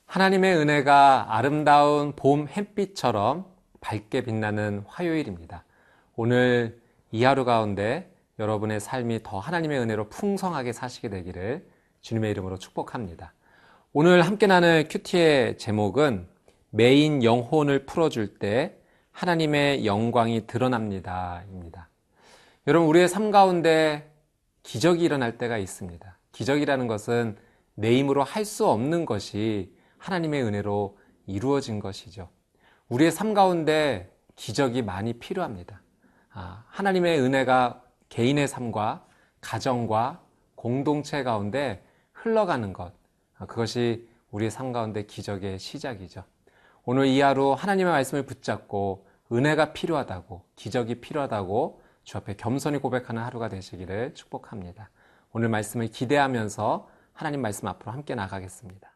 하나님의 은혜가 아름다운 봄 햇빛처럼 밝게 빛나는 화요일입니다. 오늘 이 하루 가운데 여러분의 삶이 더 하나님의 은혜로 풍성하게 사시게 되기를 주님의 이름으로 축복합니다. 오늘 함께 나눌 큐티의 제목은 메인 영혼을 풀어줄 때 하나님의 영광이 드러납니다 입니다. 여러분, 우리의 삶 가운데 기적이 일어날 때가 있습니다. 기적이라는 것은 내 힘으로 할 수 없는 것이 하나님의 은혜로 이루어진 것이죠. 우리의 삶 가운데 기적이 많이 필요합니다. 하나님의 은혜가 개인의 삶과 가정과 공동체 가운데 흘러가는 것, 그것이 우리의 삶 가운데 기적의 시작이죠. 오늘 이 하루 하나님의 말씀을 붙잡고 은혜가 필요하다고, 기적이 필요하다고 주 앞에 겸손히 고백하는 하루가 되시기를 축복합니다. 오늘 말씀을 기대하면서 하나님 말씀 앞으로 함께 나가겠습니다.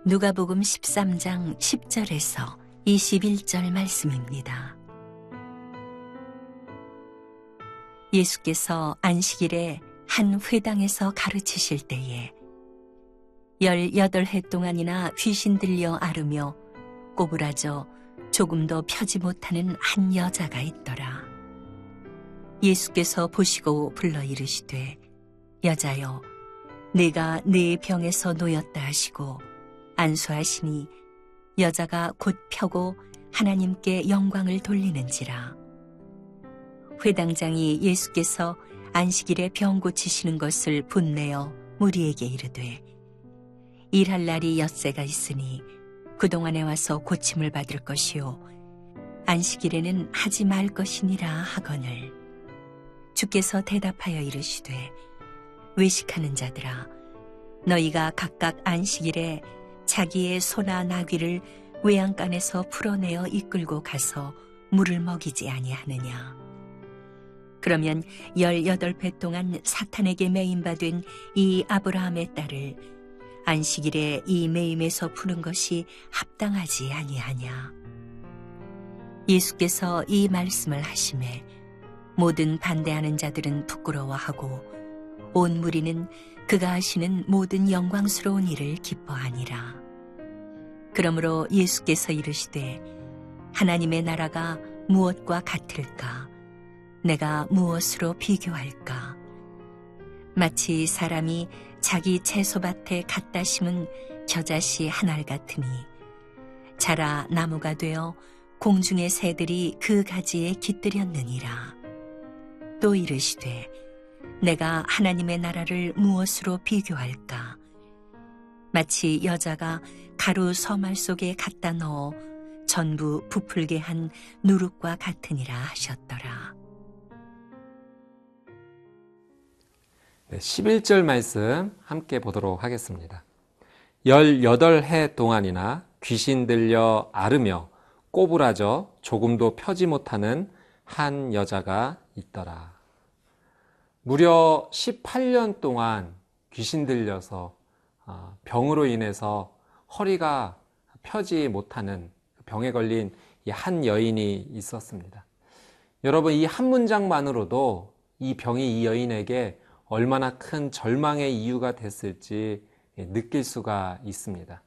누가복음 13장 10절에서 21절 말씀입니다. 예수께서 안식일에 한 회당에서 가르치실 때에 18해 동안이나 귀신 들려 앓으며 꼬부라져 조금도 펴지 못하는 한 여자가 있더라. 예수께서 보시고 불러 이르시되 여자여, 네가 네 병에서 놓였다 하시고 안수하시니 여자가 곧 펴고 하나님께 영광을 돌리는지라. 회당장이 예수께서 안식일에 병 고치시는 것을 분내어 무리에게 이르되 일할 날이 엿새가 있으니 그동안에 와서 고침을 받을 것이요 안식일에는 하지 말 것이니라 하거늘. 주께서 대답하여 이르시되 외식하는 자들아, 너희가 각각 안식일에 자기의 소나 나귀를 외양간에서 풀어내어 이끌고 가서 물을 먹이지 아니하느냐. 그러면 18배 동안 사탄에게 매임받은 이 아브라함의 딸을 안식일에 이 매임에서 푸는 것이 합당하지 아니하냐. 예수께서 이 말씀을 하시매 모든 반대하는 자들은 부끄러워하고 온 무리는 그가 하시는 모든 영광스러운 일을 기뻐하니라. 그러므로 예수께서 이르시되 하나님의 나라가 무엇과 같을까? 내가 무엇으로 비교할까? 마치 사람이 자기 채소밭에 갖다 심은 겨자씨 한 알 같으니 자라 나무가 되어 공중의 새들이 그 가지에 깃들였느니라. 또 이르시되 내가 하나님의 나라를 무엇으로 비교할까? 마치 여자가 가루 서말 속에 갖다 넣어 전부 부풀게 한 누룩과 같으니라 하셨더라. 11절 말씀 함께 보도록 하겠습니다. 18해 동안이나 귀신 들려 앓으며 꼬부라져 조금도 펴지 못하는 한 여자가 있더라. 무려 18년 동안 귀신 들려서 병으로 인해서 허리가 펴지 못하는 병에 걸린 이 한 여인이 있었습니다. 여러분, 이 한 문장만으로도 이 병이 이 여인에게 얼마나 큰 절망의 이유가 됐을지 느낄 수가 있습니다.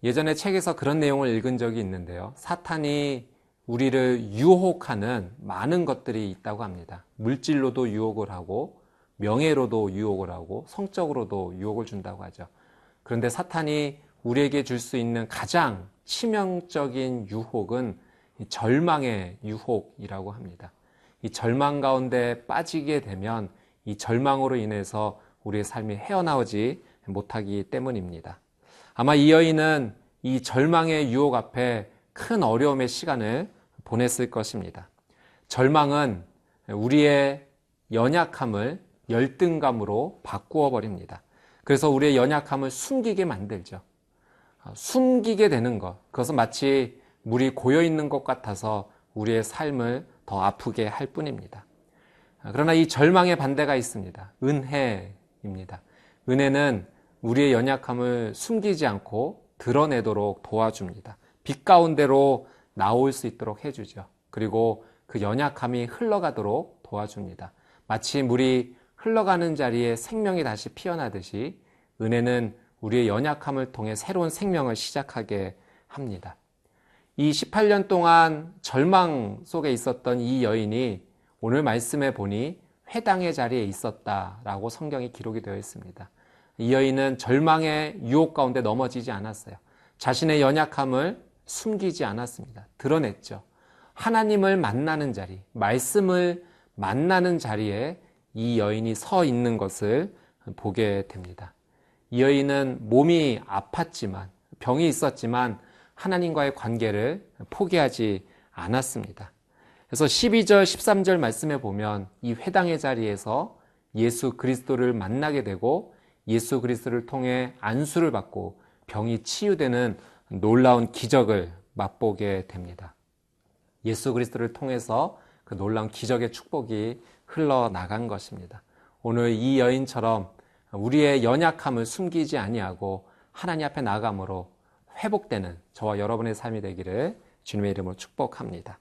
예전에 책에서 그런 내용을 읽은 적이 있는데요. 사탄이 우리를 유혹하는 많은 것들이 있다고 합니다. 물질로도 유혹을 하고 명예로도 유혹을 하고 성적으로도 유혹을 준다고 하죠. 그런데 사탄이 우리에게 줄 수 있는 가장 치명적인 유혹은 절망의 유혹이라고 합니다. 이 절망 가운데 빠지게 되면 이 절망으로 인해서 우리의 삶이 헤어나오지 못하기 때문입니다. 아마 이 여인은 이 절망의 유혹 앞에 큰 어려움의 시간을 보냈을 것입니다. 절망은 우리의 연약함을 열등감으로 바꾸어 버립니다. 그래서 우리의 연약함을 숨기게 만들죠. 숨기게 되는 것, 그것은 마치 물이 고여 있는 것 같아서 우리의 삶을 더 아프게 할 뿐입니다. 그러나 이 절망의 반대가 있습니다. 은혜입니다. 은혜는 우리의 연약함을 숨기지 않고 드러내도록 도와줍니다. 빛 가운데로 나올 수 있도록 해주죠. 그리고 그 연약함이 흘러가도록 도와줍니다. 마치 물이 흘러가는 자리에 생명이 다시 피어나듯이 은혜는 우리의 연약함을 통해 새로운 생명을 시작하게 합니다. 이 18년 동안 절망 속에 있었던 이 여인이 오늘 말씀에 보니 회당의 자리에 있었다라고 성경이 기록이 되어 있습니다. 이 여인은 절망의 유혹 가운데 넘어지지 않았어요. 자신의 연약함을 숨기지 않았습니다. 드러냈죠. 하나님을 만나는 자리, 말씀을 만나는 자리에 이 여인이 서 있는 것을 보게 됩니다. 이 여인은 몸이 아팠지만, 병이 있었지만 하나님과의 관계를 포기하지 않았습니다. 그래서 12절, 13절 말씀에 보면 이 회당의 자리에서 예수 그리스도를 만나게 되고 예수 그리스도를 통해 안수를 받고 병이 치유되는 놀라운 기적을 맛보게 됩니다. 예수 그리스도를 통해서 그 놀라운 기적의 축복이 흘러나간 것입니다. 오늘 이 여인처럼 우리의 연약함을 숨기지 아니하고 하나님 앞에 나아감으로 회복되는 저와 여러분의 삶이 되기를 주님의 이름으로 축복합니다.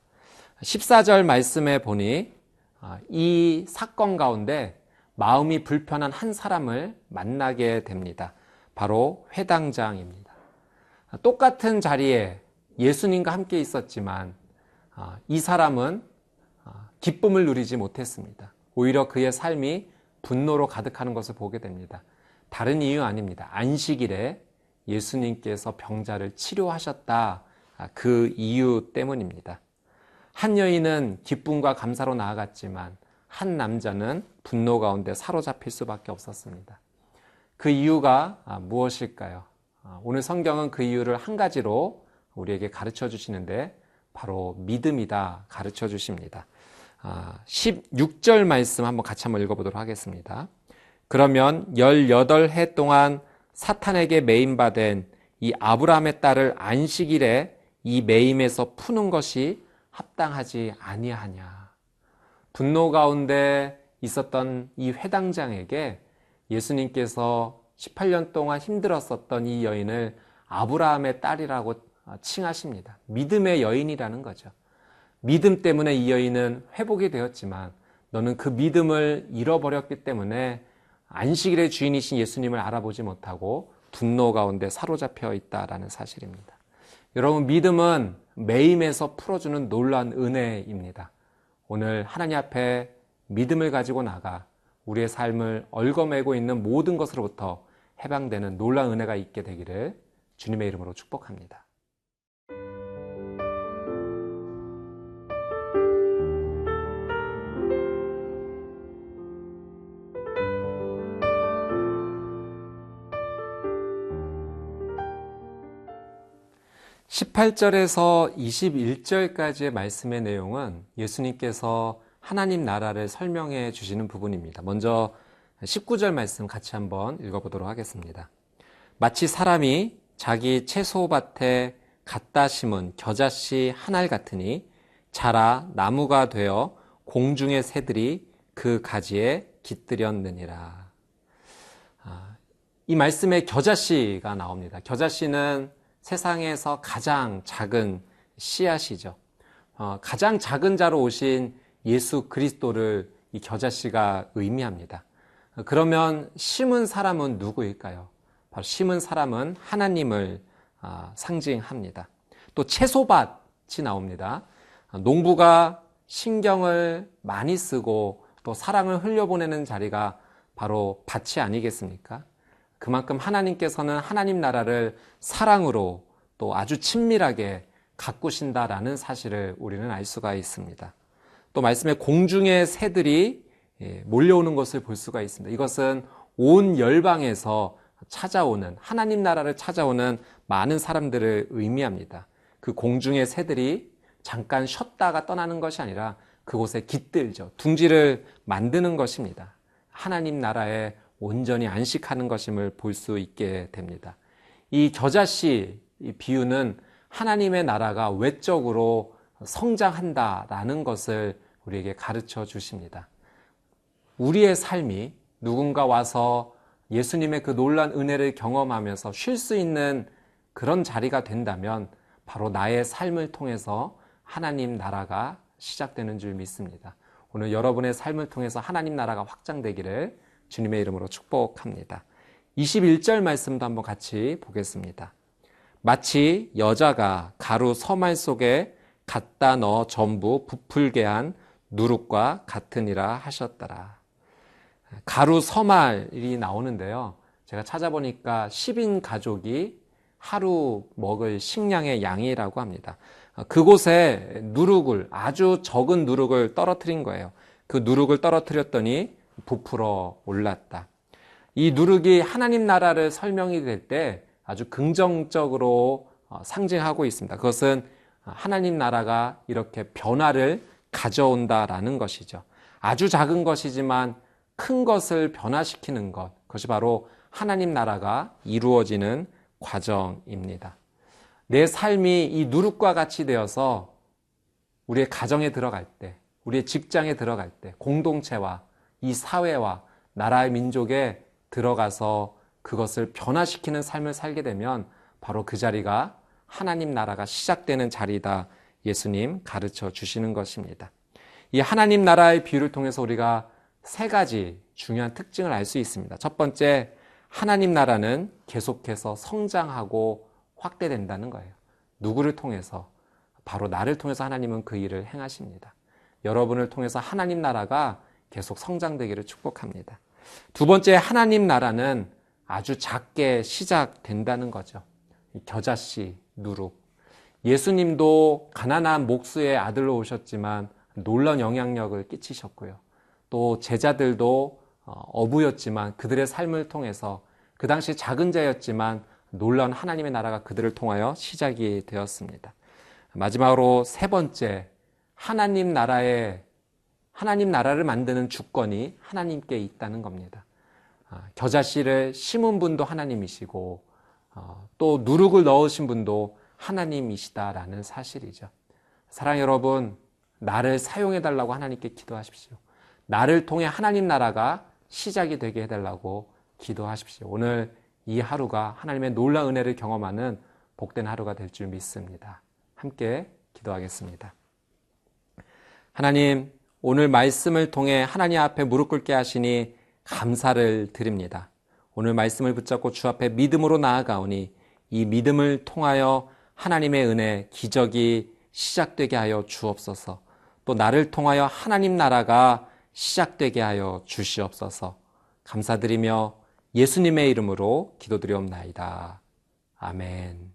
14절 말씀에 보니 이 사건 가운데 마음이 불편한 한 사람을 만나게 됩니다. 바로 회당장입니다. 똑같은 자리에 예수님과 함께 있었지만 이 사람은 기쁨을 누리지 못했습니다. 오히려 그의 삶이 분노로 가득하는 것을 보게 됩니다. 다른 이유 아닙니다. 안식일에 예수님께서 병자를 치료하셨다. 그 이유 때문입니다. 한 여인은 기쁨과 감사로 나아갔지만 한 남자는 분노 가운데 사로잡힐 수밖에 없었습니다. 그 이유가 무엇일까요? 오늘 성경은 그 이유를 한 가지로 우리에게 가르쳐 주시는데 바로 믿음이다 가르쳐 주십니다. 16절 말씀 한번 같이 한번 읽어보도록 하겠습니다. 그러면 18해 동안 사탄에게 매임받은 이 아브라함의 딸을 안식일에 이 매임에서 푸는 것이 합당하지 아니하냐. 분노 가운데 있었던 이 회당장에게 예수님께서 18년 동안 힘들었었던 이 여인을 아브라함의 딸이라고 칭하십니다. 믿음의 여인이라는 거죠. 믿음 때문에 이 여인은 회복이 되었지만 너는 그 믿음을 잃어버렸기 때문에 안식일의 주인이신 예수님을 알아보지 못하고 분노 가운데 사로잡혀 있다라는 사실입니다. 여러분, 믿음은 매임에서 풀어주는 놀라운 은혜입니다. 오늘 하나님 앞에 믿음을 가지고 나가 우리의 삶을 얽어매고 있는 모든 것으로부터 해방되는 놀라운 은혜가 있게 되기를 주님의 이름으로 축복합니다. 18절에서 21절까지의 말씀의 내용은 예수님께서 하나님 나라를 설명해 주시는 부분입니다. 먼저 19절 말씀 같이 한번 읽어보도록 하겠습니다. 마치 사람이 자기 채소밭에 갖다 심은 겨자씨 한 알 같으니 자라 나무가 되어 공중의 새들이 그 가지에 깃들였느니라. 이 말씀에 겨자씨가 나옵니다. 겨자씨는 세상에서 가장 작은 씨앗이죠. 가장 작은 자로 오신 예수 그리스도를 이 겨자씨가 의미합니다. 그러면 심은 사람은 누구일까요? 바로 심은 사람은 하나님을 상징합니다. 또 채소밭이 나옵니다. 농부가 신경을 많이 쓰고 또 사랑을 흘려보내는 자리가 바로 밭이 아니겠습니까? 그만큼 하나님께서는 하나님 나라를 사랑으로 또 아주 친밀하게 가꾸신다라는 사실을 우리는 알 수가 있습니다. 또 말씀에 공중의 새들이 몰려오는 것을 볼 수가 있습니다. 이것은 온 열방에서 찾아오는, 하나님 나라를 찾아오는 많은 사람들을 의미합니다. 그 공중의 새들이 잠깐 쉬었다가 떠나는 것이 아니라 그곳에 깃들죠. 둥지를 만드는 것입니다. 하나님 나라에 온전히 안식하는 것임을 볼 수 있게 됩니다. 이 겨자씨 비유는 하나님의 나라가 외적으로 성장한다라는 것을 우리에게 가르쳐 주십니다. 우리의 삶이 누군가 와서 예수님의 그 놀라운 은혜를 경험하면서 쉴 수 있는 그런 자리가 된다면 바로 나의 삶을 통해서 하나님 나라가 시작되는 줄 믿습니다. 오늘 여러분의 삶을 통해서 하나님 나라가 확장되기를 주님의 이름으로 축복합니다. 21절 말씀도 한번 같이 보겠습니다. 마치 여자가 가루 서말 속에 갖다 넣어 전부 부풀게 한 누룩과 같으니라 하셨더라. 가루 서말이 나오는데요. 제가 찾아보니까 10인 가족이 하루 먹을 식량의 양이라고 합니다. 그곳에 누룩을, 아주 적은 누룩을 떨어뜨린 거예요. 그 누룩을 떨어뜨렸더니 부풀어 올랐다. 이 누룩이 하나님 나라를 설명이 될 때 아주 긍정적으로 상징하고 있습니다. 그것은 하나님 나라가 이렇게 변화를 가져온다라는 것이죠. 아주 작은 것이지만 큰 것을 변화시키는 것, 그것이 바로 하나님 나라가 이루어지는 과정입니다. 내 삶이 이 누룩과 같이 되어서 우리의 가정에 들어갈 때, 우리의 직장에 들어갈 때, 공동체와 이 사회와 나라의 민족에 들어가서 그것을 변화시키는 삶을 살게 되면 바로 그 자리가 하나님 나라가 시작되는 자리다. 예수님 가르쳐 주시는 것입니다. 이 하나님 나라의 비유를 통해서 우리가 세 가지 중요한 특징을 알 수 있습니다. 첫 번째, 하나님 나라는 계속해서 성장하고 확대된다는 거예요. 누구를 통해서? 바로 나를 통해서 하나님은 그 일을 행하십니다. 여러분을 통해서 하나님 나라가 계속 성장되기를 축복합니다. 두 번째, 하나님 나라는 아주 작게 시작된다는 거죠. 겨자씨, 누룩. 예수님도 가난한 목수의 아들로 오셨지만 놀라운 영향력을 끼치셨고요. 또 제자들도 어부였지만 그들의 삶을 통해서 그 당시 작은 자였지만 놀라운 하나님의 나라가 그들을 통하여 시작이 되었습니다. 마지막으로 세 번째, 하나님 나라를 만드는 주권이 하나님께 있다는 겁니다. 겨자씨를 심은 분도 하나님이시고 또 누룩을 넣으신 분도 하나님이시다라는 사실이죠. 사랑하는 여러분, 나를 사용해달라고 하나님께 기도하십시오. 나를 통해 하나님 나라가 시작이 되게 해달라고 기도하십시오. 오늘 이 하루가 하나님의 놀라운 은혜를 경험하는 복된 하루가 될 줄 믿습니다. 함께 기도하겠습니다. 하나님, 오늘 말씀을 통해 하나님 앞에 무릎 꿇게 하시니 감사를 드립니다. 오늘 말씀을 붙잡고 주 앞에 믿음으로 나아가오니 이 믿음을 통하여 하나님의 은혜, 기적이 시작되게 하여 주옵소서. 또 나를 통하여 하나님 나라가 시작되게 하여 주시옵소서. 감사드리며 예수님의 이름으로 기도드리옵나이다. 아멘.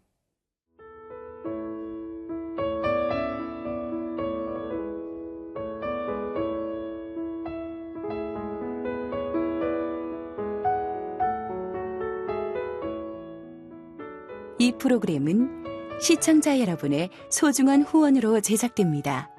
이 프로그램은 시청자 여러분의 소중한 후원으로 제작됩니다.